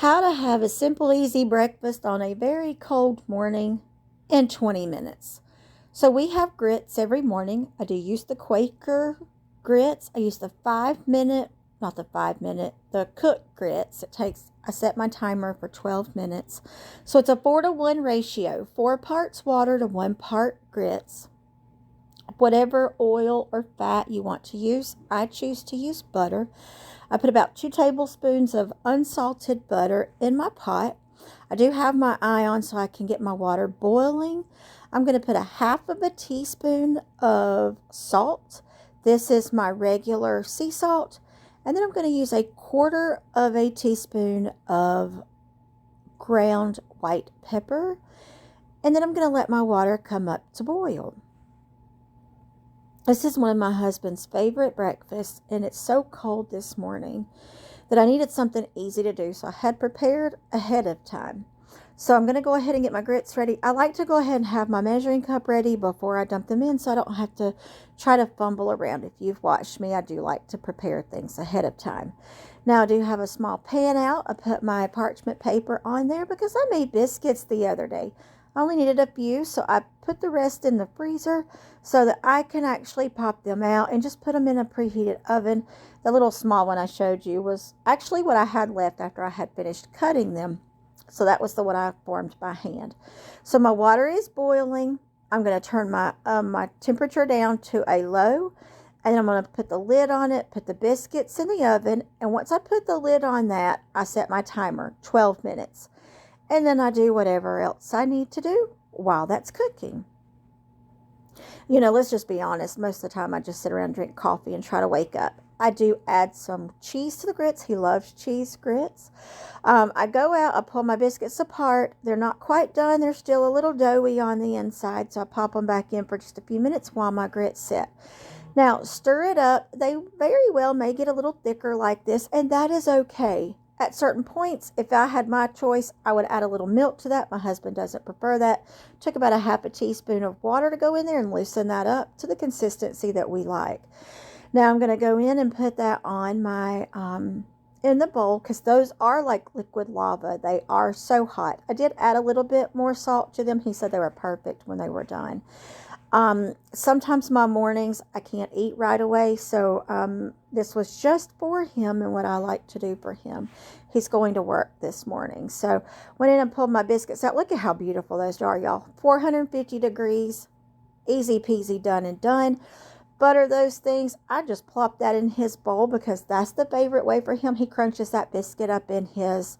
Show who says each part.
Speaker 1: How to have a simple, easy breakfast on a very cold morning in 20 minutes. So we have grits every morning. I do use the Quaker grits. I use the 5 minute, not the 5 minute, the cooked grits. I set my timer for 12 minutes. So it's a 4-to-1 ratio, 4 parts water to 1 part grits. Whatever oil or fat you want to use, I choose to use butter. I put about 2 tablespoons of unsalted butter in my pot. I do have my eye on so I can get my water boiling. I'm going to put a half of a teaspoon of salt. This is my regular sea salt. And then I'm going to use a quarter of a teaspoon of ground white pepper. And then I'm going to let my water come up to boil. This is one of my husband's favorite breakfasts, and it's so cold this morning that I needed something easy to do, so I had prepared ahead of time. So I'm going to go ahead and get my grits ready. I like to go ahead and have my measuring cup ready before I dump them in so I don't have to try to fumble around. If you've watched me, I do like to prepare things ahead of time. Now I do have a small pan out. I put my parchment paper on there because I made biscuits the other day. I only needed a few, so I put the rest in the freezer so that I can actually pop them out and just put them in a preheated oven. The little small one I showed you was actually what I had left after I had finished cutting them. So that was the one I formed by hand. So my water is boiling. I'm going to turn my temperature down to a low. And I'm going to put the lid on it, put the biscuits in the oven. And once I put the lid on that, I set my timer, 12 minutes. And then I do whatever else I need to do while that's cooking. You know, let's just be honest. Most of the time I just sit around and drink coffee and try to wake up. I do add some cheese to the grits. He loves cheese grits. I go out, I pull my biscuits apart. They're not quite done. They're still a little doughy on the inside. So I pop them back in for just a few minutes while my grits set. Now, stir it up. They very well may get a little thicker like this, and that is okay. At certain points, if I had my choice, I would add a little milk to that. My husband doesn't prefer that. Took about a half a teaspoon of water to go in there and loosen that up to the consistency that we like. Now I'm going to go in and put that on my, in the bowl, because those are like liquid lava. They are so hot. I did add a little bit more salt to them. He said they were perfect when they were done. Sometimes my mornings I can't eat right away, so this was just for him and what I like to do for him. He's going to work this morning, so went in and pulled my biscuits out. Look at how beautiful those are, y'all. 450 degrees, easy peasy, done and done. Butter those things. I just plop that in his bowl because that's the favorite way for him. He crunches that biscuit up in his